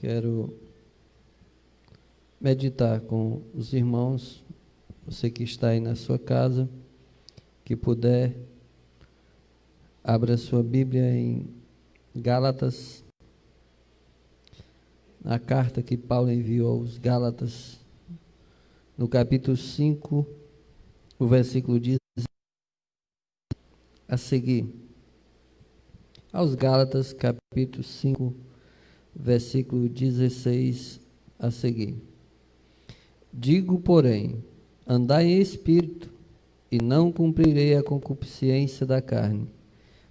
Quero meditar com os irmãos, você que está aí na sua casa, que puder, abra sua Bíblia em Gálatas, na carta que Paulo enviou aos Gálatas, no capítulo 5, o versículo 10 a seguir. Aos Gálatas, capítulo 5, versículo 16 a seguir. Digo, porém, andai em espírito, e não cumprirei a concupiscência da carne.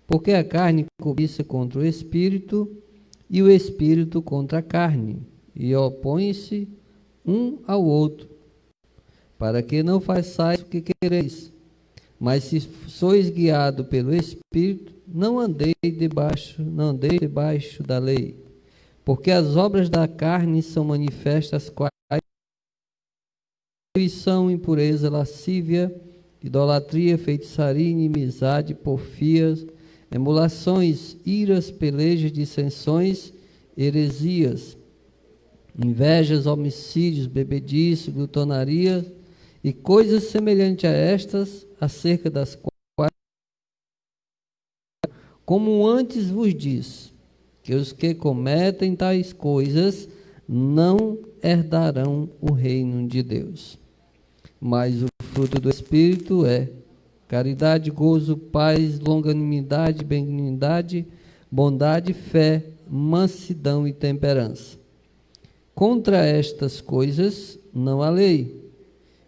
Porque a carne cobiça contra o espírito, e o espírito contra a carne, e opõe-se um ao outro, para que não façais o que quereis. Mas se sois guiados pelo espírito, não andeis debaixo da lei. Porque as obras da carne são manifestas, quais são impureza, lascívia, idolatria, feitiçaria, inimizade, porfias, emulações, iras, pelejas, dissensões, heresias, invejas, homicídios, bebedice, glutonaria e coisas semelhantes a estas, acerca das quais, como antes vos disse, que os que cometem tais coisas não herdarão o reino de Deus. Mas o fruto do Espírito é caridade, gozo, paz, longanimidade, benignidade, bondade, fé, mansidão e temperança. Contra estas coisas não há lei.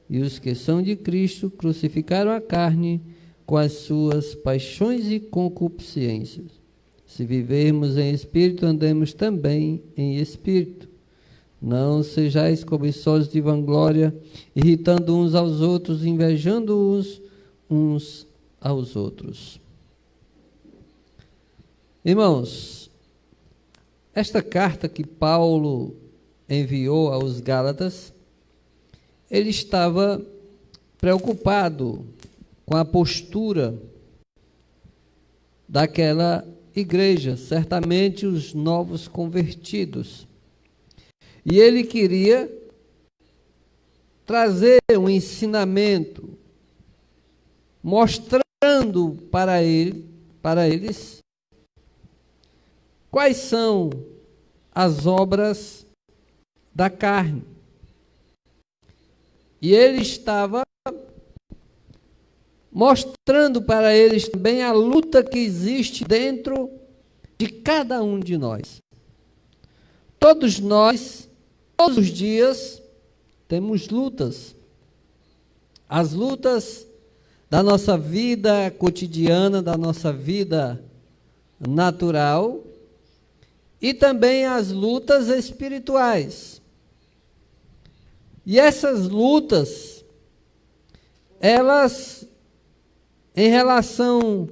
E os que são de Cristo crucificaram a carne com as suas paixões e concupiscências. Se vivermos em espírito, andemos também em espírito. Não sejais cobiçosos de vanglória, irritando uns aos outros, invejando-os uns aos outros. Irmãos, esta carta que Paulo enviou aos Gálatas, ele estava preocupado com a postura daquela igreja, certamente os novos convertidos. E ele queria trazer um ensinamento, mostrando para eles quais são as obras da carne. E ele estava mostrando para eles também a luta que existe dentro de cada um de nós. Todos nós, todos os dias, temos lutas. As lutas da nossa vida cotidiana, da nossa vida natural, e também as lutas espirituais. E essas lutas, elas, em relação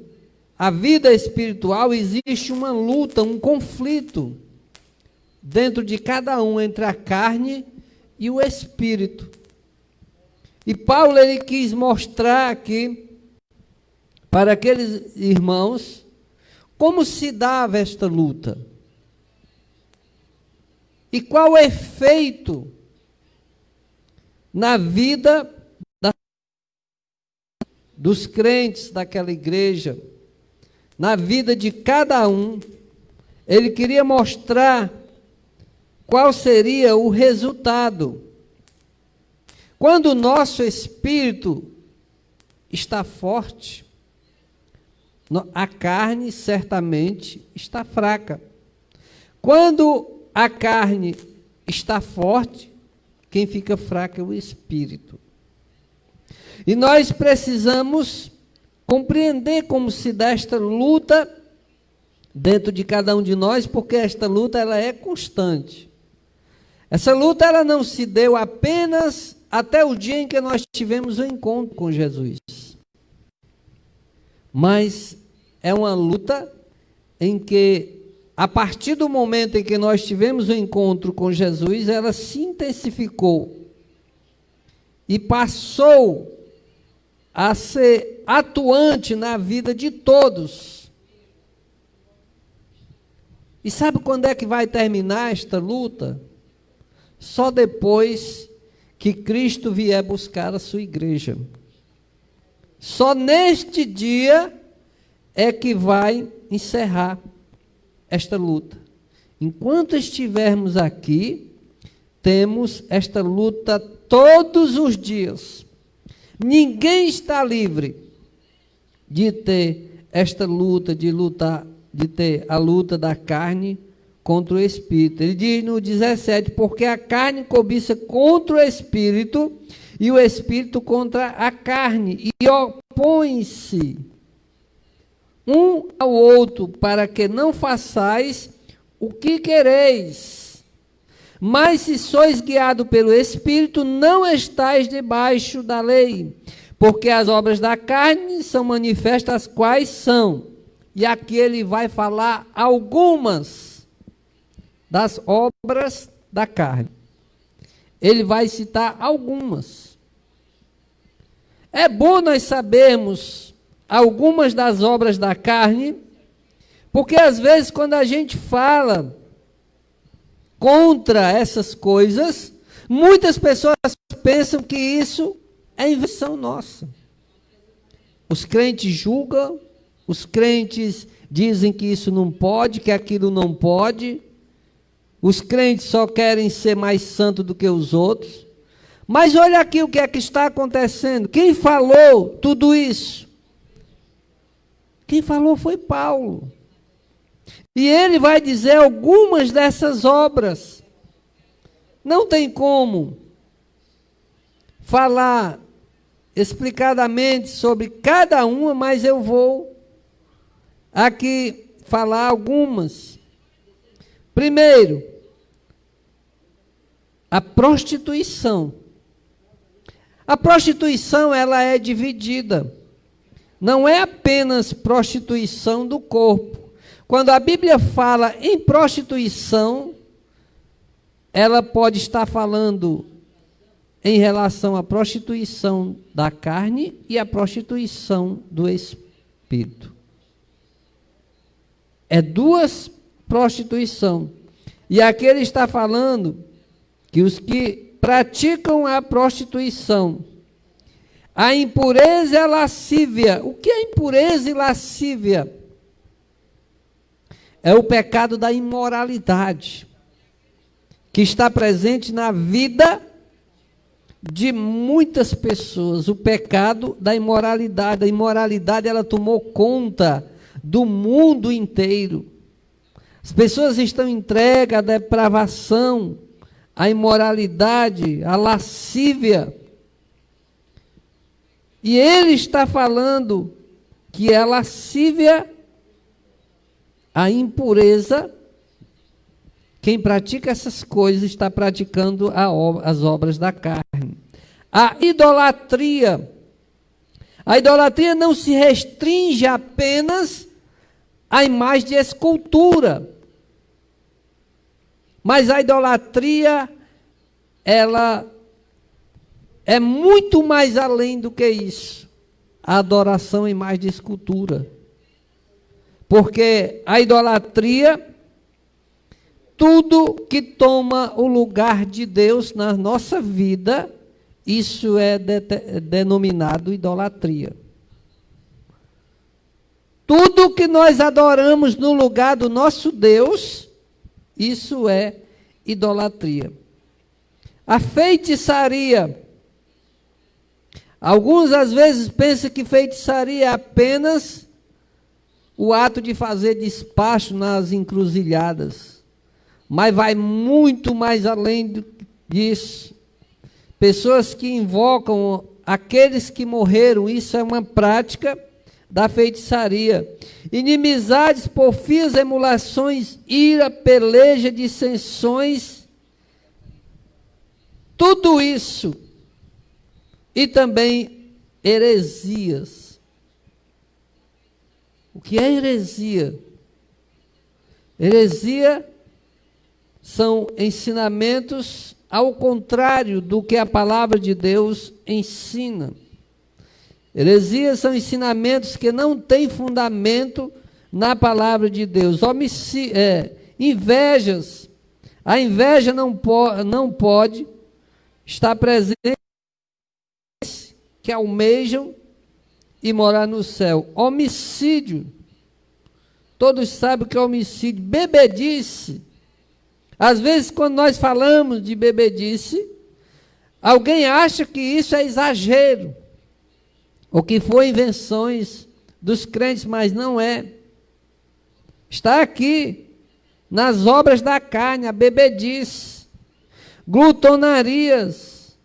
à vida espiritual, existe uma luta, um conflito dentro de cada um entre a carne e o espírito. E Paulo, ele quis mostrar aqui para aqueles irmãos como se dava esta luta e qual o efeito na vida dos crentes daquela igreja, na vida de cada um. Ele queria mostrar qual seria o resultado. Quando o nosso espírito está forte, a carne certamente está fraca. Quando a carne está forte, quem fica fraco é o espírito. E nós precisamos compreender como se dá esta luta dentro de cada um de nós, porque esta luta ela é constante. Essa luta ela não se deu apenas até o dia em que nós tivemos o encontro com Jesus. Mas é uma luta em que, a partir do momento em que nós tivemos o encontro com Jesus, ela se intensificou e passou a ser atuante na vida de todos. E sabe quando é que vai terminar esta luta? Só depois que Cristo vier buscar a sua igreja. Só neste dia é que vai encerrar esta luta. Enquanto estivermos aqui, temos esta luta todos os dias. Ninguém está livre de ter esta luta, de ter a luta da carne contra o Espírito. Ele diz no 17, porque a carne cobiça contra o Espírito, e o Espírito contra a carne, e opõe-se um ao outro, para que não façais o que quereis. Mas se sois guiados pelo Espírito, não estáis debaixo da lei, porque as obras da carne são manifestas, quais são. E aqui ele vai falar algumas das obras da carne. Ele vai citar algumas. É bom nós sabermos algumas das obras da carne, porque às vezes quando a gente fala contra essas coisas, muitas pessoas pensam que isso é invenção nossa. Os crentes julgam, os crentes dizem que isso não pode, que aquilo não pode. Os crentes só querem ser mais santos do que os outros. Mas olha aqui o que é que está acontecendo. Quem falou tudo isso? Quem falou foi Paulo. E ele vai dizer algumas dessas obras. Não tem como falar explicadamente sobre cada uma, mas eu vou aqui falar algumas. Primeiro, a prostituição. A prostituição, ela é dividida. Não é apenas prostituição do corpo. Quando a Bíblia fala em prostituição, ela pode estar falando em relação à prostituição da carne e à prostituição do espírito. É duas prostituição. E aqui ele está falando que os que praticam a prostituição, a impureza e a lascívia. O que é impureza e lascívia? É o pecado da imoralidade, que está presente na vida de muitas pessoas. O pecado da imoralidade. A imoralidade, ela tomou conta do mundo inteiro. As pessoas estão entregues à depravação, à imoralidade, à lascívia. E ele está falando que a lascívia, a impureza, quem pratica essas coisas está praticando as obras da carne. A idolatria. A idolatria não se restringe apenas à imagem de escultura. Mas a idolatria, ela é muito mais além do que isso. A adoração à imagem de escultura. Porque a idolatria, tudo que toma o lugar de Deus na nossa vida, isso é denominado idolatria. Tudo que nós adoramos no lugar do nosso Deus, isso é idolatria. A feitiçaria. Alguns às vezes pensam que feitiçaria é apenas o ato de fazer despacho nas encruzilhadas. Mas vai muito mais além disso. Pessoas que invocam aqueles que morreram, isso é uma prática da feitiçaria. Inimizades, porfias, emulações, ira, peleja, dissensões, tudo isso. E também heresias. O que é heresia? Heresia são ensinamentos ao contrário do que a palavra de Deus ensina. Heresias são ensinamentos que não têm fundamento na palavra de Deus. invejas. A inveja não pode estar presente que almejam e morar no céu. Homicídio. Todos sabem o que é homicídio. Bebedice. Às vezes, quando nós falamos de bebedice, alguém acha que isso é exagero, ou que foi invenções dos crentes, mas não é. Está aqui, nas obras da carne, a bebedice, glutonarias,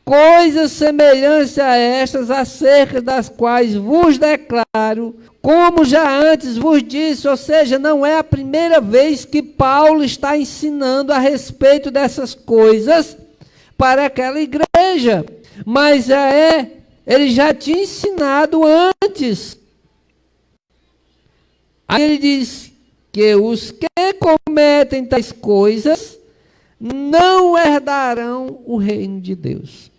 coisas semelhantes a estas, acerca das quais vos declaro, como já antes vos disse, ou seja, não é a primeira vez que Paulo está ensinando a respeito dessas coisas para aquela igreja, mas ele já tinha ensinado antes. Aí ele diz que os que cometem tais coisas não herdarão o reino de Deus.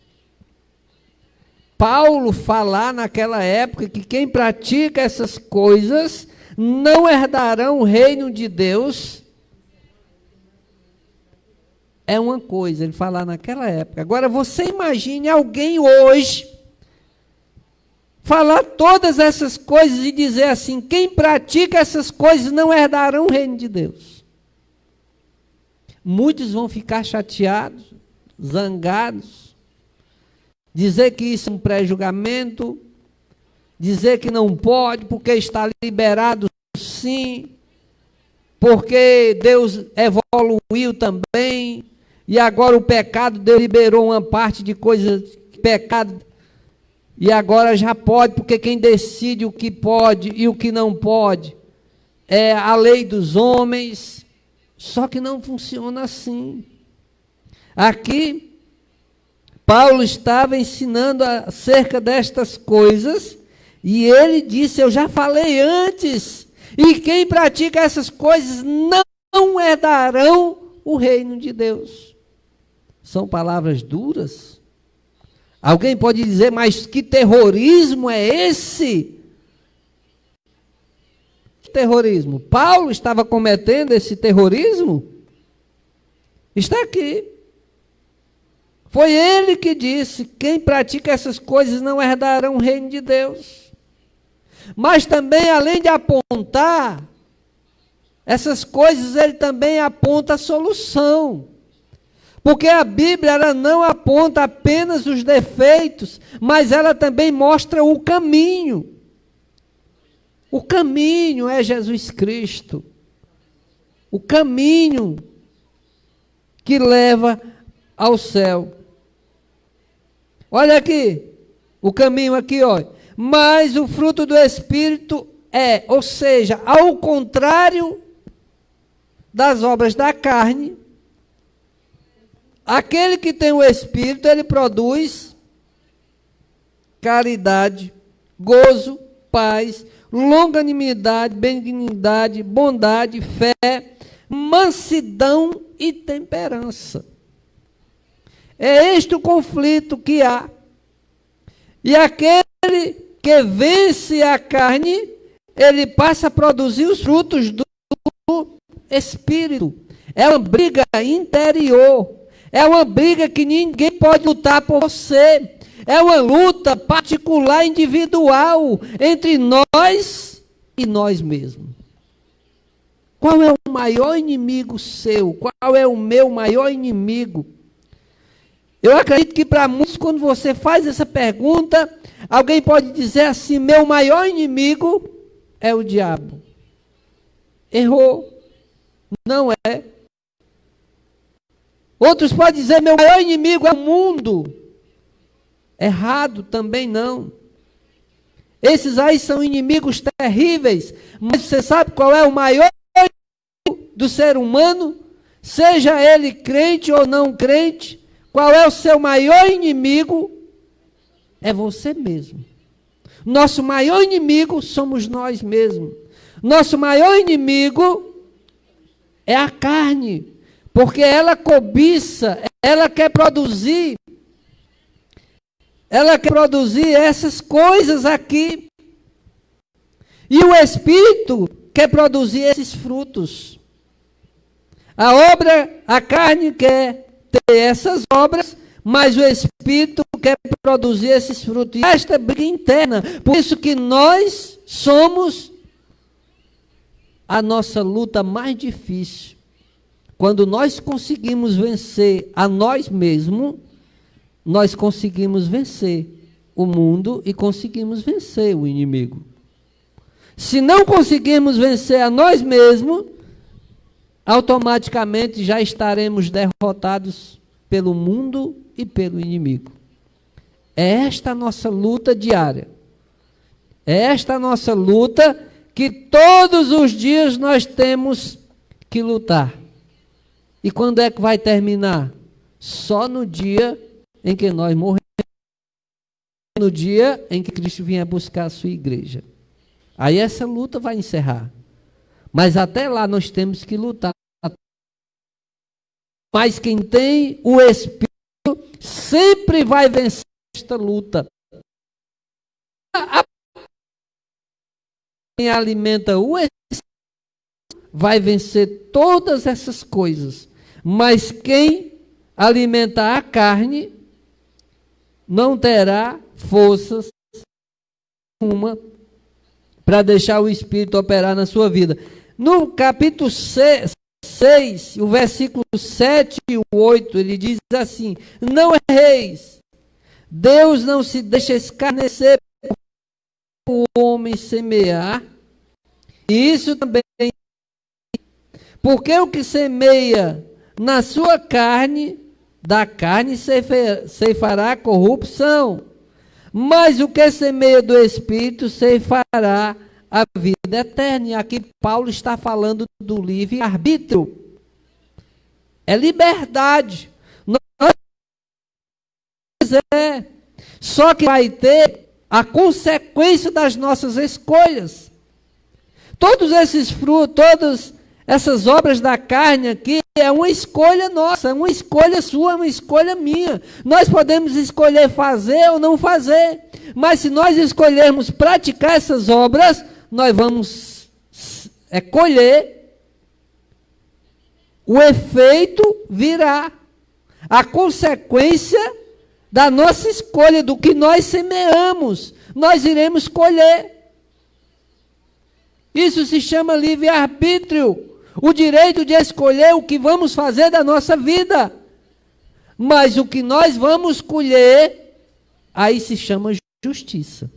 Paulo falar naquela época que quem pratica essas coisas não herdarão o reino de Deus é uma coisa, ele falar naquela época. Agora você imagine alguém hoje falar todas essas coisas e dizer assim: quem pratica essas coisas não herdarão o reino de Deus. Muitos vão ficar chateados, zangados, dizer que isso é um pré-julgamento, dizer que não pode, porque está liberado sim, porque Deus evoluiu também, e agora o pecado, Deus liberou uma parte de coisas, pecado, e agora já pode, porque quem decide o que pode e o que não pode é a lei dos homens. Só que não funciona assim. Aqui, Paulo estava ensinando acerca destas coisas, e ele disse: eu já falei antes, e quem pratica essas coisas não herdarão o reino de Deus. São palavras duras. Alguém pode dizer: mas que terrorismo é esse? Que terrorismo? Paulo estava cometendo esse terrorismo? Está aqui. Foi ele que disse: quem pratica essas coisas não herdarão o reino de Deus. Mas também, além de apontar essas coisas, ele também aponta a solução. Porque a Bíblia, ela não aponta apenas os defeitos, mas ela também mostra o caminho. O caminho é Jesus Cristo. O caminho que leva ao céu. Olha aqui, o caminho aqui, olha. Mas o fruto do Espírito é, ou seja, ao contrário das obras da carne, aquele que tem o Espírito, ele produz caridade, gozo, paz, longanimidade, benignidade, bondade, fé, mansidão e temperança. É este o conflito que há. E aquele que vence a carne, ele passa a produzir os frutos do Espírito. É uma briga interior. É uma briga que ninguém pode lutar por você. É uma luta particular, individual, entre nós e nós mesmos. Qual é o maior inimigo seu? Qual é o meu maior inimigo? Eu acredito que para muitos, quando você faz essa pergunta, alguém pode dizer assim: meu maior inimigo é o diabo. Errou. Não é. Outros podem dizer: meu maior inimigo é o mundo. Errado também não. Esses aí são inimigos terríveis. Mas você sabe qual é o maior inimigo do ser humano? Seja ele crente ou não crente, qual é o seu maior inimigo? É você mesmo. Nosso maior inimigo somos nós mesmos. Nosso maior inimigo é a carne. Porque ela cobiça, ela quer produzir essas coisas aqui. E o Espírito quer produzir esses frutos. A carne quer ter essas obras, mas o Espírito quer produzir esses frutos. E esta é briga interna. Por isso que nós somos a nossa luta mais difícil. Quando nós conseguimos vencer a nós mesmos, nós conseguimos vencer o mundo e conseguimos vencer o inimigo. Se não conseguirmos vencer a nós mesmos, automaticamente já estaremos derrotados pelo mundo e pelo inimigo. É esta a nossa luta diária. É esta a nossa luta que todos os dias nós temos que lutar. E quando é que vai terminar? Só no dia em que nós morremos. No dia em que Cristo vier buscar a sua igreja. Aí essa luta vai encerrar. Mas até lá nós temos que lutar. Mas quem tem o Espírito sempre vai vencer esta luta. Quem alimenta o Espírito vai vencer todas essas coisas. Mas quem alimenta a carne não terá forças nenhuma para deixar o Espírito operar na sua vida. No capítulo 6, o versículo 7 e 8, ele diz assim: não erreis, Deus não se deixa escarnecer o homem semear, e isso também, porque o que semeia na sua carne, da carne ceifará corrupção, mas o que semeia do Espírito ceifará a vida eterna. E aqui Paulo está falando do livre-arbítrio. É liberdade. Só que vai ter a consequência das nossas escolhas. Todos esses frutos, todas essas obras da carne aqui, é uma escolha nossa, é uma escolha sua, é uma escolha minha. Nós podemos escolher fazer ou não fazer. Mas se nós escolhermos praticar essas obras, nós vamos colher, o efeito virá, a consequência da nossa escolha, do que nós semeamos, nós iremos colher. Isso se chama livre-arbítrio, o direito de escolher o que vamos fazer da nossa vida. Mas o que nós vamos colher, aí se chama justiça.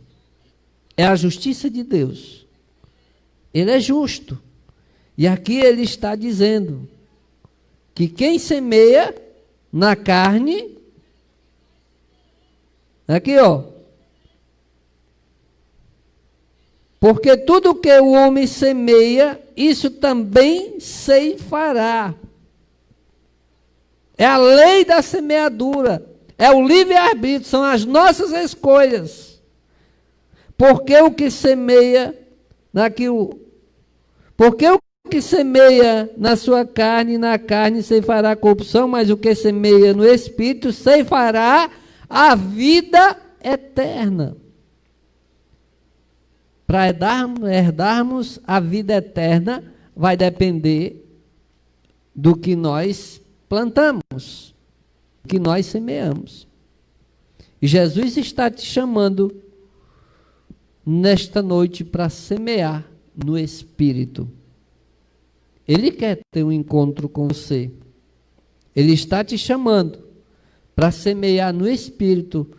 É a justiça de Deus. Ele é justo. E aqui ele está dizendo que quem semeia na carne, aqui ó, porque tudo que o homem semeia, isso também ceifará. É a lei da semeadura, é o livre-arbítrio, são as nossas escolhas. Porque o que semeia porque o que semeia na sua carne, na carne ceifará a corrupção, mas o que semeia no Espírito ceifará a vida eterna. Para herdarmos a vida eterna, vai depender do que nós plantamos, do que nós semeamos. E Jesus está te chamando nesta noite para semear no Espírito. Ele quer ter um encontro com você. Ele está te chamando para semear no Espírito,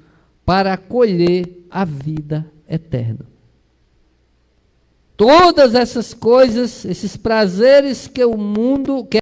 para colher a vida eterna. Todas essas coisas, esses prazeres que o mundo, que